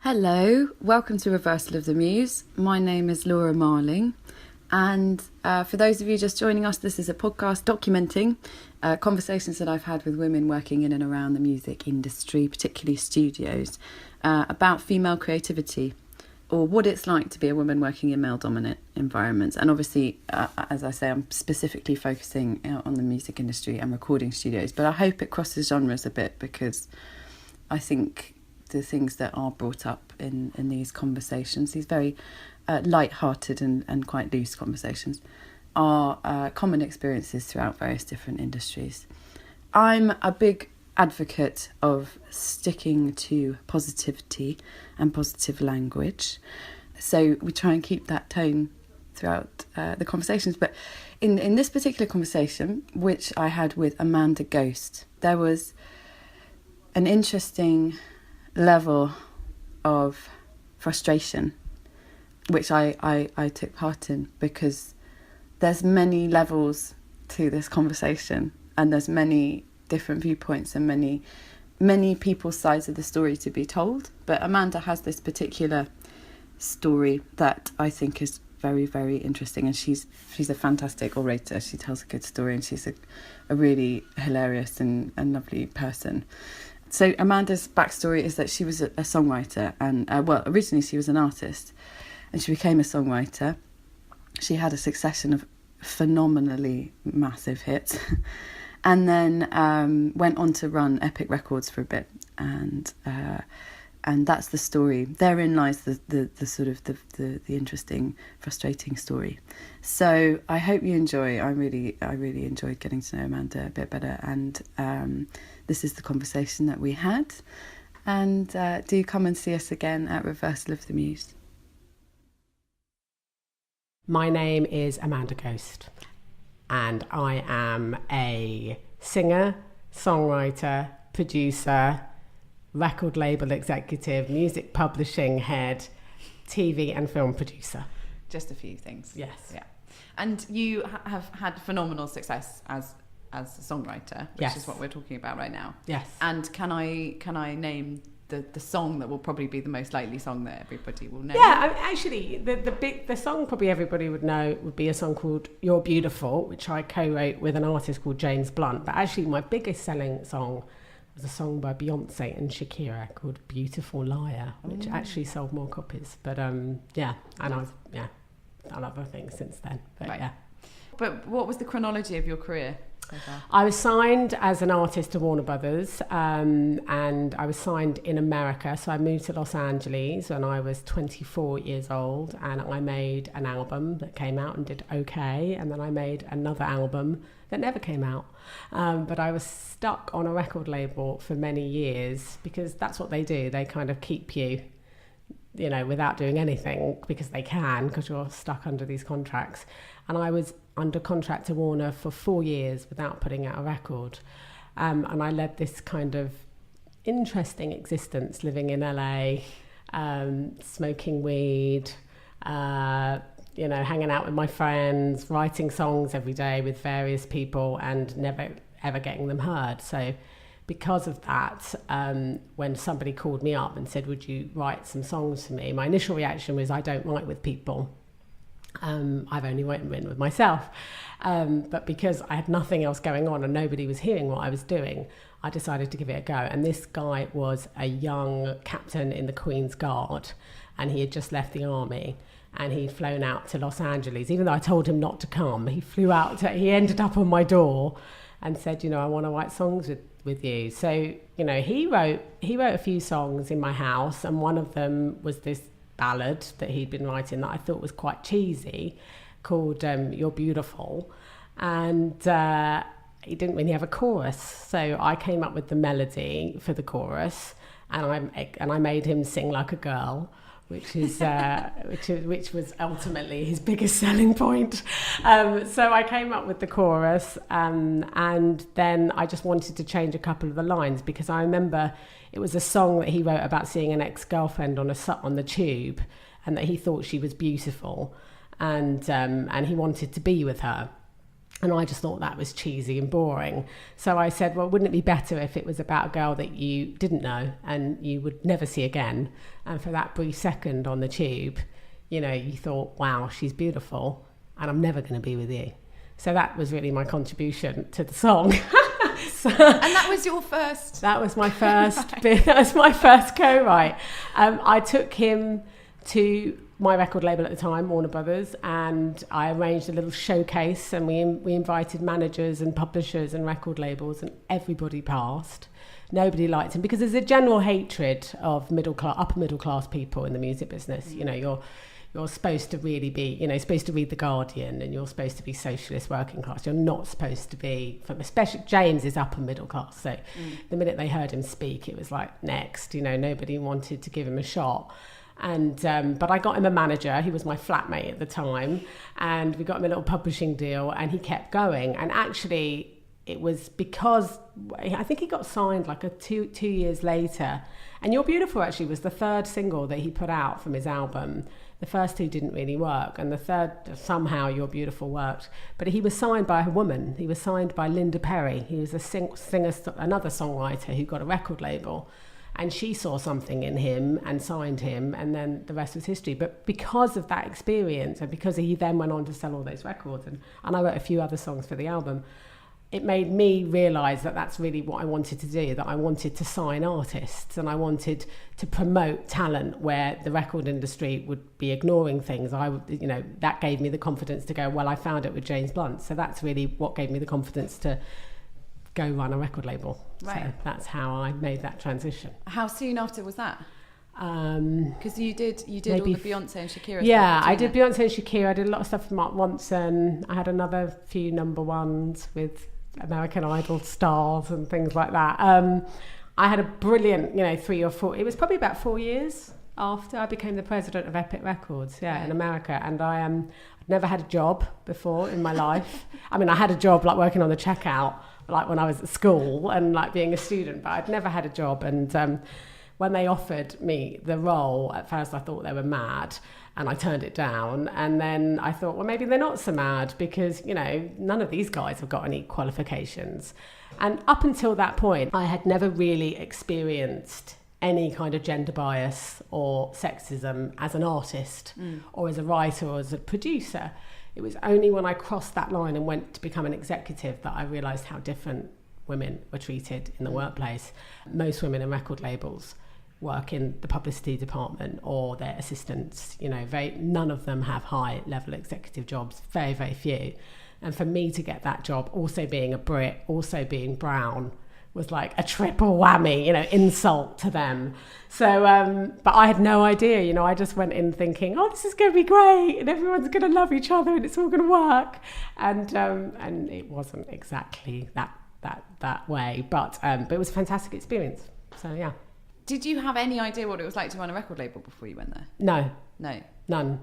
Hello, welcome to Reversal of the Muse. My name is Laura Marling, and for those of you just joining us, this is a podcast documenting conversations that I've had with women working in and around the music industry, particularly studios, about female creativity or what it's like to be a woman working in male-dominant environments. And obviously, as I say, I'm specifically focusing on the music industry and recording studios, but I hope it crosses genres a bit because I think the things that are brought up in these conversations, these very light-hearted and quite loose conversations, are common experiences throughout various different industries. I'm a big advocate of sticking to positivity and positive language, so we try and keep that tone throughout the conversations. But in this particular conversation, which I had with Amanda Ghost, there was an interesting level of frustration which I took part in, because there's many levels to this conversation and there's many different viewpoints and many people's sides of the story to be told. But Amanda has this particular story that I think is very, very interesting, and she's a fantastic orator. She tells a good story, and she's a really hilarious and lovely person. So Amanda's backstory is that she was a songwriter, and originally she was an artist, and she became a songwriter. She had a succession of phenomenally massive hits, and then went on to run Epic Records for a bit, and that's the story. Therein lies the sort of the interesting, frustrating story. So I hope you enjoy. I really enjoyed getting to know Amanda a bit better, and this is the conversation that we had. And do come and see us again at Reversal of the Muse. My name is Amanda Ghost, and I am a singer, songwriter, producer, record label executive, music publishing head, TV and film producer. Just a few things. Yes. Yeah. And you have had phenomenal success as a songwriter, which Yes. is what we're talking about right now. Yes. And can I name the song that will probably be the most likely song that everybody will know? Yeah, actually, the song probably everybody would know would be a song called You're Beautiful, which I co-wrote with an artist called James Blunt. But actually, my biggest selling song was a song by Beyonce and Shakira called Beautiful Liar, which actually sold more copies. But and I've done other things since then. But right. yeah. But what was the chronology of your career so far? I was signed as an artist to Warner Brothers, and I was signed in America. So I moved to Los Angeles when I was 24 years old, and I made an album that came out and did okay. And then I made another album that never came out. But I was stuck on a record label for many years, because that's what they do. They kind of keep you, without doing anything, because they can, because you're stuck under these contracts. And I was under contract to Warner for 4 years without putting out a record. And I led this kind of interesting existence, living in LA, smoking weed, hanging out with my friends, writing songs every day with various people and never ever getting them heard. So because of that, when somebody called me up and said, would you write some songs for me? My initial reaction was, I don't write with people. I've only written with myself. But because I had nothing else going on and nobody was hearing what I was doing, I decided to give it a go. And this guy was a young captain in the Queen's Guard, and he had just left the army. And he'd flown out to Los Angeles. Even though I told him not to come, he flew out. He ended up on my door and said, I want to write songs with you. So, he wrote a few songs in my house, and one of them was this ballad that he'd been writing that I thought was quite cheesy, called You're Beautiful. And he didn't really have a chorus. So I came up with the melody for the chorus, and I made him sing like a girl, which was ultimately his biggest selling point. So I came up with the chorus, and then I just wanted to change a couple of the lines, because I remember it was a song that he wrote about seeing an ex-girlfriend on the tube, and that he thought she was beautiful, and he wanted to be with her. And I just thought that was cheesy and boring. So I said, well, wouldn't it be better if it was about a girl that you didn't know and you would never see again? And for that brief second on the tube, you know, you thought, wow, she's beautiful and I'm never going to be with you. So that was really my contribution to the song. And that was your first? That was my first bit. That was my first co-write. I took him to my record label at the time, Warner Brothers, and I arranged a little showcase, and we invited managers and publishers and record labels, and everybody passed. Nobody liked him because there's a general hatred of upper middle class people in the music business. You know, you're supposed to really be, you know, supposed to read The Guardian, and you're supposed to be socialist working class. You're not supposed to be, especially James is upper middle class. So the minute they heard him speak, it was like, next, you know, nobody wanted to give him a shot. And but I got him a manager. He was my flatmate at the time, and we got him a little publishing deal, and he kept going. And actually, it was because I think he got signed like two years later. And You're Beautiful actually was the third single that he put out from his album. The first two didn't really work, and the third, somehow You're Beautiful worked. But he was signed by a woman. He was signed by Linda Perry. He was a singer, another songwriter who got a record label. And she saw something in him and signed him, and then the rest was history. But because of that experience, and because he then went on to sell all those records, and I wrote a few other songs for the album, it made me realise that that's really what I wanted to do, that I wanted to sign artists, and I wanted to promote talent where the record industry would be ignoring things. That gave me the confidence to go, well, I found it with James Blunt. So that's really what gave me the confidence to go run a record label. Right. So that's how I made that transition. How soon after was that? Because you did all the Beyonce and Shakira stuff. Yeah, I did Beyonce and Shakira. I did a lot of stuff with Mark Ronson. I had another few number ones with American Idol stars and things like that. I had a brilliant, 3 or 4. It was probably about 4 years after I became the president of Epic Records, in America. And I'd never had a job before in my life. I mean, I had a job like working on the checkout, like when I was at school and like being a student, but I'd never had a job. And when they offered me the role, at first I thought they were mad and I turned it down. And then I thought, well, maybe they're not so mad because, none of these guys have got any qualifications. And up until that point, I had never really experienced any kind of gender bias or sexism as an artist or as a writer or as a producer. It was only when I crossed that line and went to become an executive that I realised how different women were treated in the workplace. Most women in record labels work in the publicity department or their assistants. None of them have high level executive jobs, very, very few. And for me to get that job, also being a Brit, also being brown, was like a triple whammy, insult to them. So, but I had no idea, I just went in thinking, oh, this is going to be great and everyone's going to love each other and it's all going to work. And it wasn't exactly that way, but it was a fantastic experience. So, yeah. Did you have any idea what it was like to run a record label before you went there? No. None.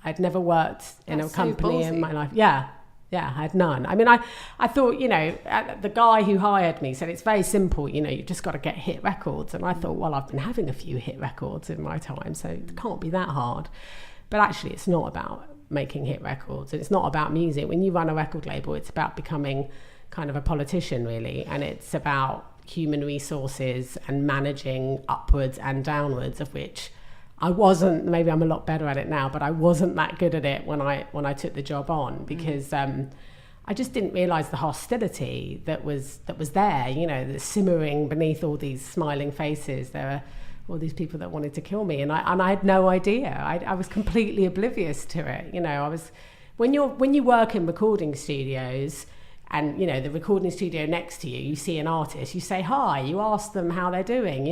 I'd never worked in a company in my life. Yeah, I had none. I mean, I thought, the guy who hired me said it's very simple, you've just got to get hit records. And I thought, well, I've been having a few hit records in my time, so it can't be that hard. But actually, it's not about making hit records. It's not about music. When you run a record label, it's about becoming kind of a politician, really. And it's about human resources and managing upwards and downwards, of which I wasn't. Maybe I'm a lot better at it now, but I wasn't that good at it when I took the job on, because I just didn't realise the hostility that was there. The simmering beneath all these smiling faces. There were all these people that wanted to kill me, and I had no idea. I was completely oblivious to it. I was when you work in recording studios. And, the recording studio next to you, you see an artist, you say hi, you ask them how they're doing,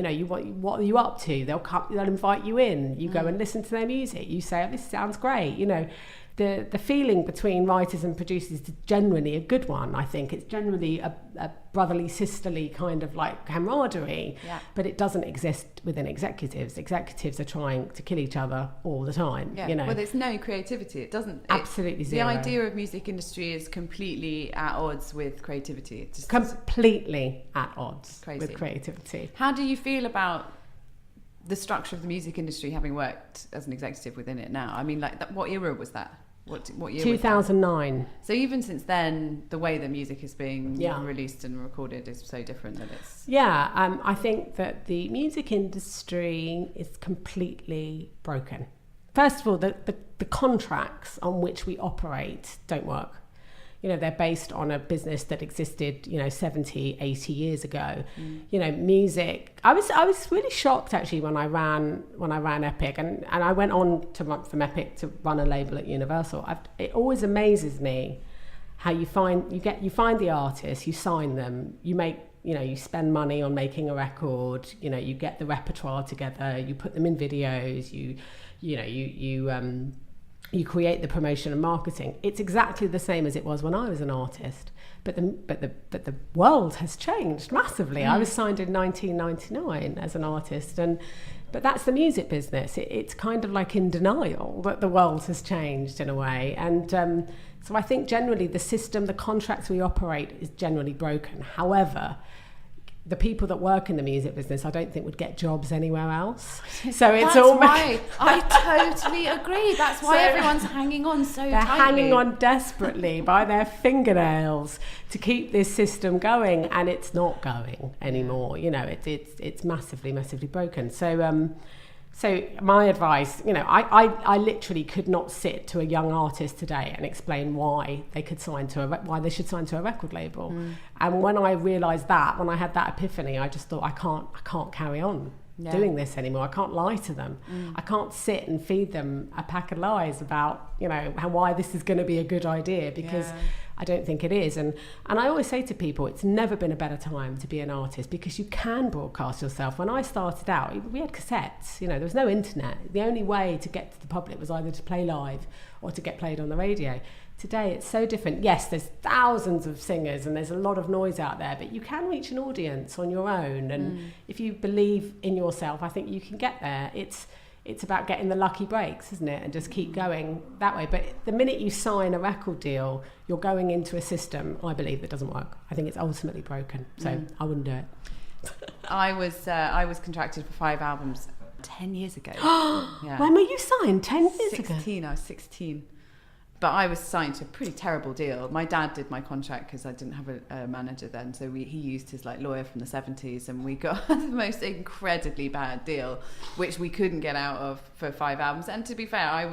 what are you up to? They'll invite you in, you go and listen to their music, you say, oh, this sounds great. The feeling between writers and producers is generally a good one, I think. It's generally a brotherly, sisterly kind of like camaraderie, but it doesn't exist within executives. Executives are trying to kill each other all the time. Well, there's no creativity. It doesn't... Absolutely zero. The idea of music industry is completely at odds with creativity. It's just completely at odds with creativity. How do you feel about the structure of the music industry, having worked as an executive within it now? I mean, what era was that? What year? 2009. So even since then, the way that music is being released and recorded is so different that it's... Yeah, I think that the music industry is completely broken. First of all, the contracts on which we operate don't work. You know, they're based on a business that existed, 70, 80 years ago. Music. I was really shocked actually when I ran Epic, and I went on to run from Epic to run a label at Universal. It always amazes me how you find the artists, you sign them, you make, you spend money on making a record, you get the repertoire together, you put them in videos, you create the promotion and marketing. It's exactly the same as it was when I was an artist, but the world has changed massively. I was signed in 1999 as an artist, but that's the music business. It's kind of like in denial that the world has changed in a way, and so I think generally the system, the contracts we operate is generally broken. However, the people that work in the music business, I don't think would get jobs anywhere else. So it's That's why I totally agree. That's why everyone's hanging on so tightly. They're hanging on desperately by their fingernails to keep this system going, and it's not going anymore. It's massively, massively broken. So my advice, I literally could not sit to a young artist today and explain why they should sign to a record label. And when I realised that, when I had that epiphany, I just thought I can't carry on doing this anymore. I can't lie to them. I can't sit and feed them a pack of lies about why this is going to be a good idea, because I don't think it is. And I always say to people, it's never been a better time to be an artist, because you can broadcast yourself. When I started out, we had cassettes, there was no internet. The only way to get to the public was either to play live or to get played on the radio. Today, it's so different. Yes, there's thousands of singers and there's a lot of noise out there, but you can reach an audience on your own. And if you believe in yourself, I think you can get there. It's about getting the lucky breaks, isn't it? And just keep going that way. But the minute you sign a record deal, you're going into a system, I believe, that doesn't work. I think it's ultimately broken. So I wouldn't do it. I was contracted for 5 albums 10 years ago. When were you signed? 10 years 16, ago? I was 16. But I was signed to a pretty terrible deal. My dad did my contract because I didn't have a manager then. So he used his lawyer from the 70s, and we got the most incredibly bad deal, which we couldn't get out of for 5 albums. And to be fair, I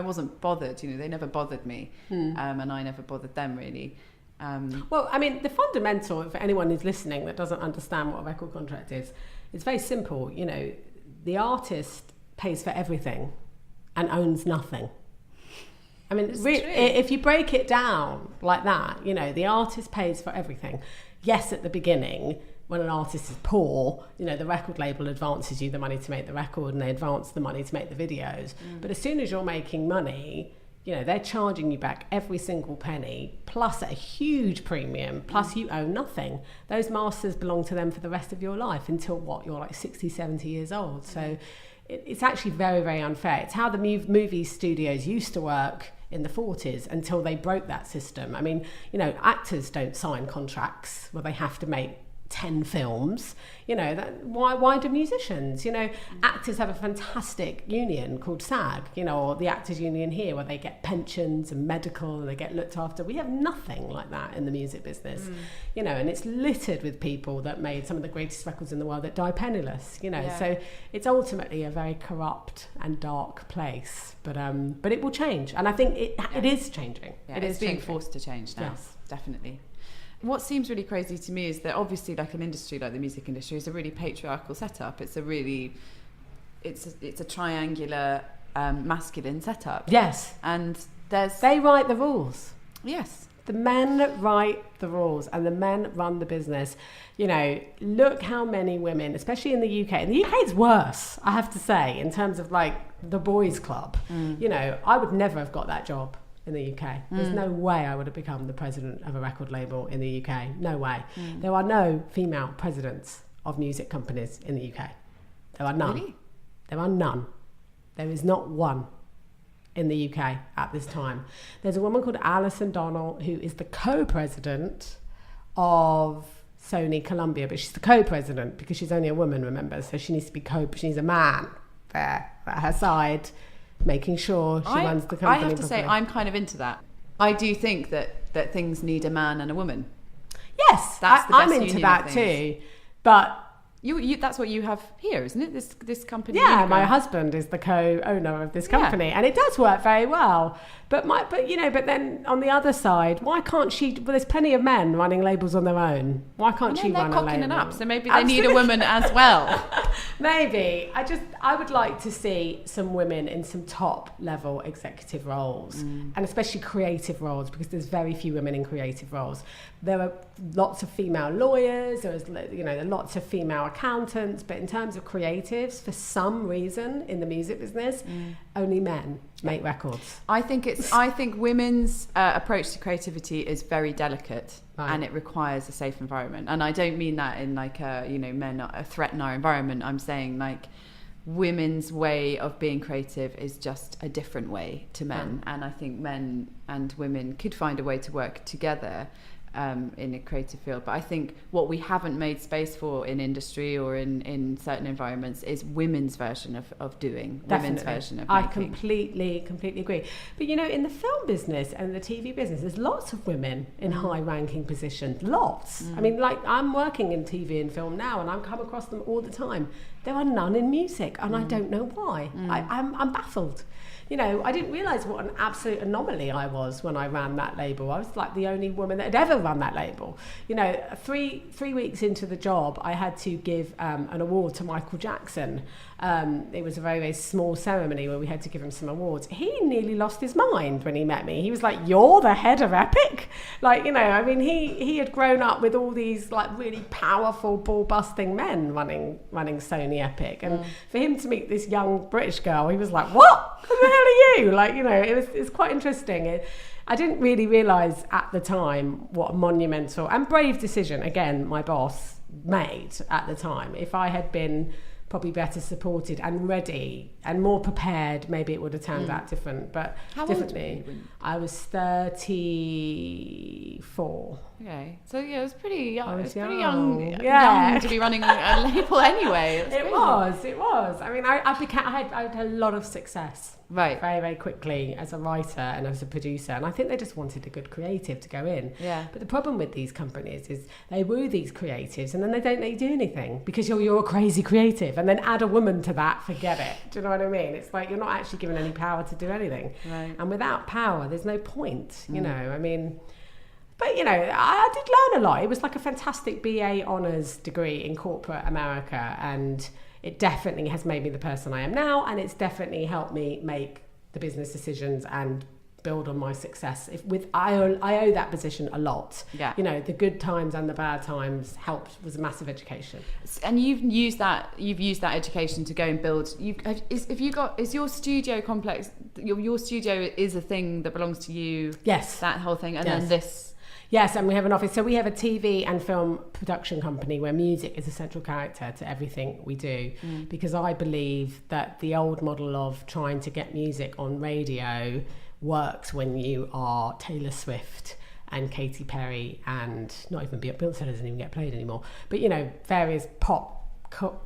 wasn't bothered. They never bothered me, and I never bothered them really. Well, I mean, the fundamental for anyone who's listening that doesn't understand what a record contract is, it's very simple. The artist pays for everything and owns nothing. I mean, if you break it down like that, the artist pays for everything. Yes, at the beginning, when an artist is poor, the record label advances you the money to make the record, and they advance the money to make the videos. But as soon as you're making money, they're charging you back every single penny, plus a huge premium, plus you own nothing. Those masters belong to them for the rest of your life until you're like 60, 70 years old. So it's actually very, very unfair. It's how the movie studios used to work in the 40s until they broke that system. I mean, actors don't sign contracts where they have to make 10 films. Why do musicians? Actors have a fantastic union called SAG, or the Actors Union here, where they get pensions and medical and they get looked after. We have nothing like that in the music business, and it's littered with people that made some of the greatest records in the world that die penniless, So it's ultimately a very corrupt and dark place, but it will change, and I think it is changing. Yeah, it is being forced to change now. Yes, definitely. What seems really crazy to me is that obviously, like an industry like the music industry is a really patriarchal setup. It's a triangular masculine setup. Yes. And they write the rules. Yes. The men write the rules and the men run the business. Look how many women, especially in the UK. In the UK it's worse, I have to say, in terms of like the boys' club. I would never have got that job in the UK. There's no way I would have become the president of a record label in the UK. No way. There are no female presidents of music companies in the UK. There are none. Really? There are none. There is not one in the UK at this time. There's a woman called Alison Donnell who is the co-president of Sony Columbia, but she's the co-president because she's only a woman, remember, so she needs to be she needs a man there at her side making sure she runs the company I have to say, properly. I'm kind of into that. I do think that things need a man and a woman. Yes, That's the best I'm into union that of too. things. But you that's what you have here, isn't it? This company. yeah, my husband is the co-owner of this company, and it does work very well. But then on the other side, why can't she? Well, there's plenty of men running labels on their own. Why can't she run a label? They're cocking it up, so maybe they need a woman as well. Maybe. I would like to see some women in some top level executive roles, and especially creative roles, because there's very few women in creative roles. There are lots of female lawyers, there are lots of female accountants, but in terms of creatives, for some reason in the music business, only men make records. I think women's approach to creativity is very delicate, and it requires a safe environment. And I don't mean that in like men threaten our environment. I'm saying like women's way of being creative is just a different way to men, and I think men and women could find a way to work together in a creative field. But I think what we haven't made space for in industry or in certain environments is women's version of doing. Definitely. Women's version of I making. completely agree. But in the film business and the TV business, there's lots of women in high-ranking positions. Lots. I mean, like, I'm working in TV and film now, and I come across them all the time. There are none in music, and I don't know why. I'm baffled. I didn't realise what an absolute anomaly I was when I ran that label. I was like the only woman that had ever run that label. 3 weeks into the job, I had to give an award to Michael Jackson. It was a very, very small ceremony where we had to give him some awards. He nearly lost his mind when he met me. He was like, "You're the head of Epic?" He had grown up with all these like really powerful, ball-busting men running Sony Epic. And for him to meet this young British girl, he was like, "What? Who the hell are you?" It's quite interesting. I didn't really realise at the time what a monumental and brave decision, again, my boss made at the time. If I had been probably better supported and ready and more prepared, maybe it would have turned out different. But how differently. Old were you? I was 34. Okay, so yeah, it was pretty young. I was pretty young. young to be running a label anyway. It was. I mean, I had a lot of success. Right. Very, very quickly as a writer and as a producer. And I think they just wanted a good creative to go in. Yeah. But the problem with these companies is they woo these creatives and then they don't let you do anything because you're a crazy creative. And then add a woman to that, forget it. Do you know what I mean? It's like you're not actually given any power to do anything. Right. And without power, there's no point, I mean... But, I did learn a lot. It was like a fantastic BA honours degree in corporate America, and it definitely has made me the person I am now, and it's definitely helped me make the business decisions and build on my success. I owe that position a lot. Yeah. The good times and the bad times was a massive education. And you've used that education to go and build. Is your studio complex? Your studio is a thing that belongs to you. Yes. That whole thing, and Yes. then this. Yes, and we have an office. So we have a TV and film production company where music is a central character to everything we do, because I believe that the old model of trying to get music on radio works when you are Taylor Swift and Katy Perry, and not even Beyonce doesn't even get played anymore, but various pop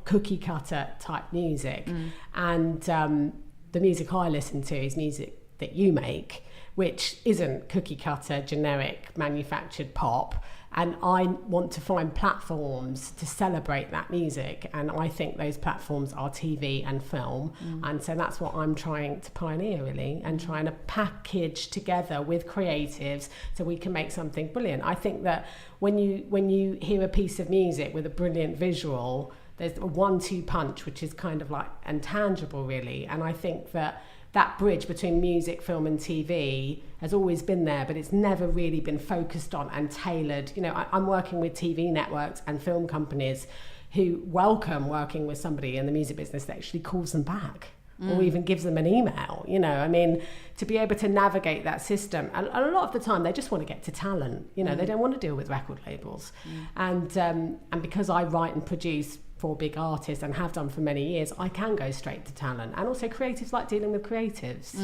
cookie cutter type music. And the music I listen to is music that you make, which isn't cookie cutter, generic, manufactured pop. And I want to find platforms to celebrate that music. And I think those platforms are TV and film. And so that's what I'm trying to pioneer, really, and trying to package together with creatives so we can make something brilliant. I think that when you hear a piece of music with a brilliant visual, there's a 1-2 punch, which is kind of like intangible, really. And I think that bridge between music, film and TV has always been there, but it's never really been focused on and tailored. I'm working with TV networks and film companies who welcome working with somebody in the music business that actually calls them back or even gives them an email. To be able to navigate that system. And a lot of the time they just want to get to talent. They don't want to deal with record labels. And because I write and produce for big artists and have done for many years, I can go straight to talent. And also creatives like dealing with creatives,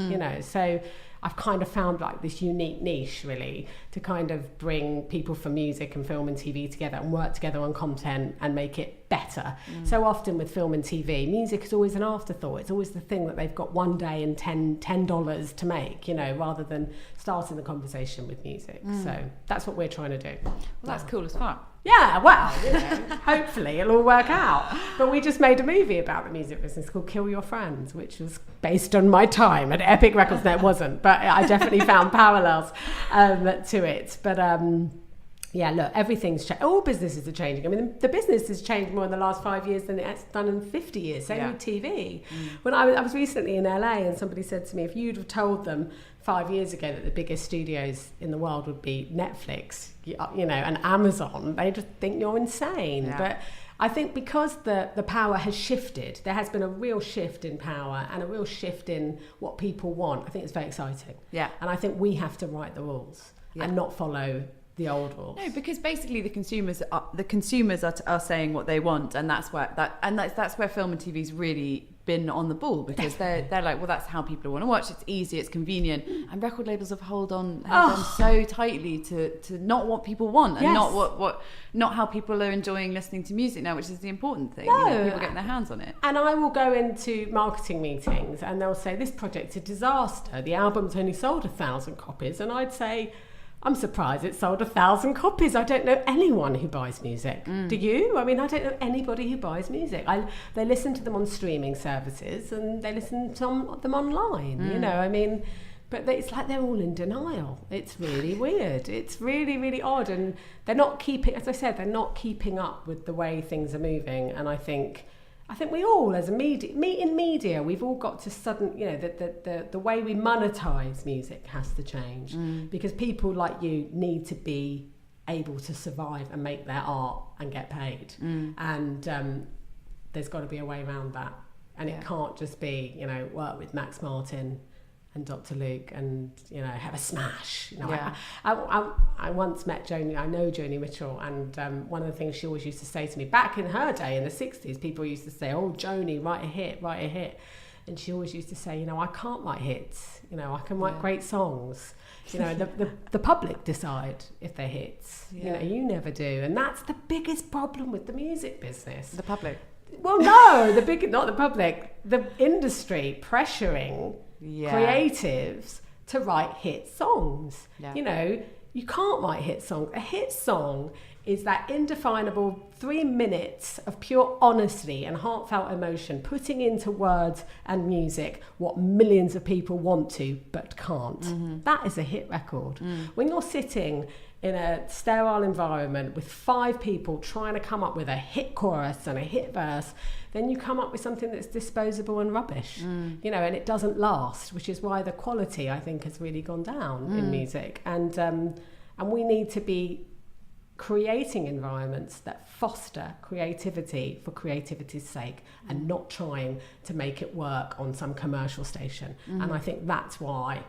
so I've kind of found like this unique niche really to kind of bring people from music and film and TV together and work together on content and make it better. So often with film and TV, music is always an afterthought. It's always the thing that they've got one day and $10 to make, you know, rather than starting the conversation with music. So that's what we're trying to do. Well, that's cool as fuck. Yeah, well, you know, hopefully it'll all work out. But we just made a movie about the music business called Kill Your Friends, which was based on my time at Epic Records. No, it wasn't, but I definitely found parallels to it. But yeah, look, everything's changed. All businesses are changing. I mean, the business has changed more in the last 5 years than it's done in 50 years. Same with TV. When I was recently in LA and somebody said to me, if you'd have told them 5 years ago that the biggest studios in the world would be Netflix, you know, and Amazon, they just think you're insane. Yeah. But I think because the power has shifted, there has been a real shift in power and a real shift in what people want. I think it's very exciting. Yeah. And I think we have to write the rules and not follow the old rules. No, because basically the consumers are saying what they want, and that's where film and TV's really been on the ball, because they're like, well, that's how people want to watch. It's easy, it's convenient, and record labels have held on so tightly to not what people want, and not how people are enjoying listening to music now, which is the important thing. No. You know, people getting their hands on it. And I will go into marketing meetings and they'll say, this project's a disaster. The album's only sold 1,000 copies, and I'd say, I'm surprised it sold 1,000 copies. I don't know anyone who buys music. Do you? I mean, I don't know anybody who buys music. They listen to them on streaming services and they listen to them online, you know, I mean, but it's like they're all in denial. It's really weird. It's really, really odd. And they're not keeping, as I said, they're not keeping up with the way things are moving. And I think we all, as a media, we've all got to you know, the way we monetize music has to change, because people like you need to be able to survive and make their art and get paid. And there's got to be a way around that. And it can't just be, you know, work with Max Martin and Dr. Luke and, you know, have a smash. You know, I once met Joni. I know Joni Mitchell, and one of the things she always used to say to me back in her day in the 60s, people used to say, oh, Joni, write a hit. And she always used to say, you know, I can't write hits. You know, I can write great songs. You know, the public decide if they're hits. You know, you never do. And that's the biggest problem with the music business. The public. Well, no, not the public. The industry pressuring creatives to write hit songs. You know, you can't write hit songs. A hit song is that indefinable 3 minutes of pure honesty and heartfelt emotion, putting into words and music what millions of people want to but can't. That is a hit record. When you're sitting in a sterile environment with 5 people trying to come up with a hit chorus and a hit verse, then you come up with something that's disposable and rubbish, you know, and it doesn't last, which is why the quality, I think, has really gone down in music. And we need to be creating environments that foster creativity for creativity's sake and not trying to make it work on some commercial station. And I think that's why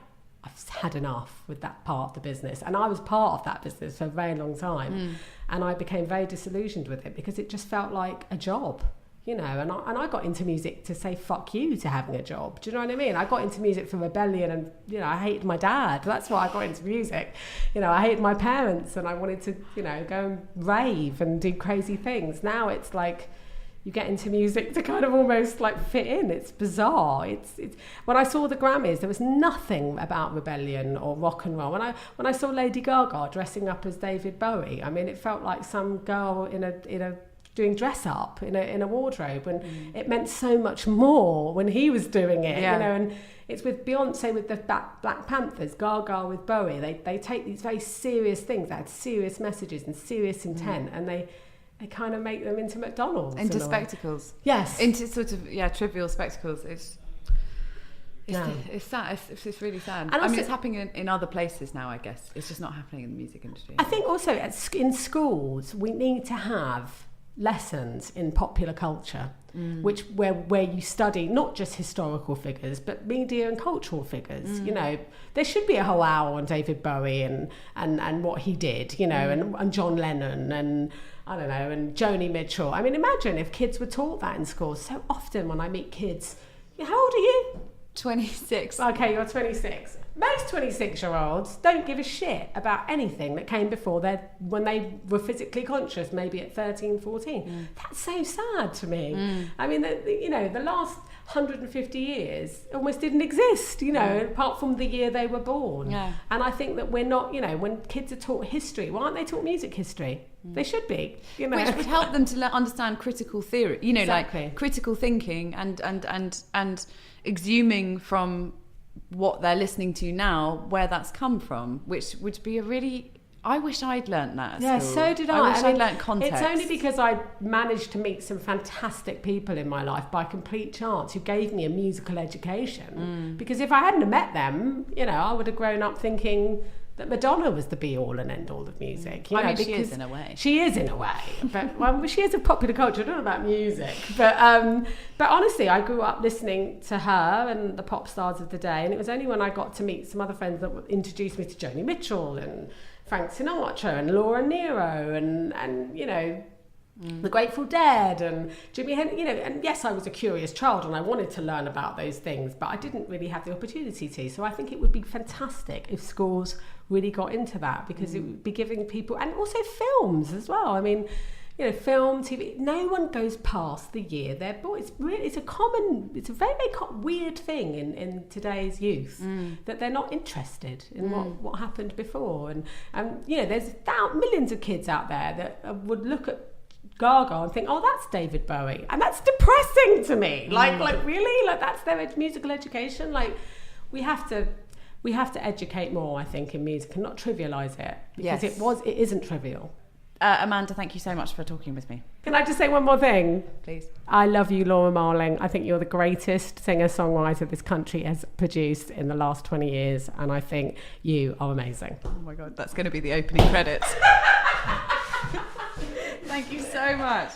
I've had enough with that part of the business. And I was part of that business for a very long time. And I became very disillusioned with it because it just felt like a job, you know. And I got into music to say fuck you to having a job. Do you know what I mean? I got into music for rebellion, and, you know, I hated my dad. That's why I got into music. You know, I hated my parents and I wanted to, you know, go and rave and do crazy things. Now it's like, you get into music to kind of almost like fit in. It's bizarre. It's when I saw the Grammys, there was nothing about rebellion or rock and roll. When I saw Lady Gaga dressing up as David Bowie, I mean, it felt like some girl in a doing dress up in a wardrobe, and it meant so much more when he was doing it. You know, and it's with Beyonce with the Black Panthers, Gaga with Bowie. They take these very serious things that had serious messages and serious intent, and they kind of make them into McDonald's. Into spectacles. Yes. Into sort of, trivial spectacles. It's sad. It's really sad. And also, I mean, it's happening in other places now, I guess. It's just not happening in the music industry. I think also in schools, we need to have lessons in popular culture, where you study not just historical figures, but media and cultural figures. You know, there should be a whole hour on David Bowie and what he did, you know, and John Lennon and, I don't know, and Joni Mitchell. I mean, imagine if kids were taught that in schools. So often when I meet kids, how old are you? 26. Okay, you're 26. Most 26-year-olds don't give a shit about anything that came before when they were physically conscious, maybe at 13, 14. That's so sad to me. I mean, the last 150 years almost didn't exist, apart from the year they were born. Yeah. And I think that we're not, when kids are taught history, why aren't they taught music history? They should be, Which would help them to understand critical theory, Exactly. like critical thinking and exhuming from what they're listening to now, where that's come from, which would be I wish I'd learnt that at school. So did I. I wish I'd learnt context. It's only because I managed to meet some fantastic people in my life by complete chance who gave me a musical education. Because if I hadn't have met them, I would have grown up thinking that Madonna was the be-all and end-all of music. She is in a way. She is in a way. But she is of popular culture. I don't know about music. But honestly, I grew up listening to her and the pop stars of the day. And it was only when I got to meet some other friends that introduced me to Joni Mitchell and Frank Sinatra and Laura Nero and the Grateful Dead and Jimi Hendrix, and yes, I was a curious child and I wanted to learn about those things, but I didn't really have the opportunity to. So I think it would be fantastic if schools really got into that, because it would be giving people, and also films as well. I mean, film, TV, no one goes past the year they're born. It's a very, very weird thing in today's youth, that they're not interested in what happened before. And there's millions of kids out there that would look at Gaga and think, oh, that's David Bowie, and that's depressing to me. Like really, that's their musical education. Like we have to educate more, I think, in music and not trivialise it, because it isn't trivial. Amanda, thank you so much for talking with me. Can I just say one more thing? Please. I love you, Laura Marling. I think you're the greatest singer-songwriter this country has produced in the last 20 years, and I think you are amazing. Oh my God, that's going to be the opening credits. Thank you so much.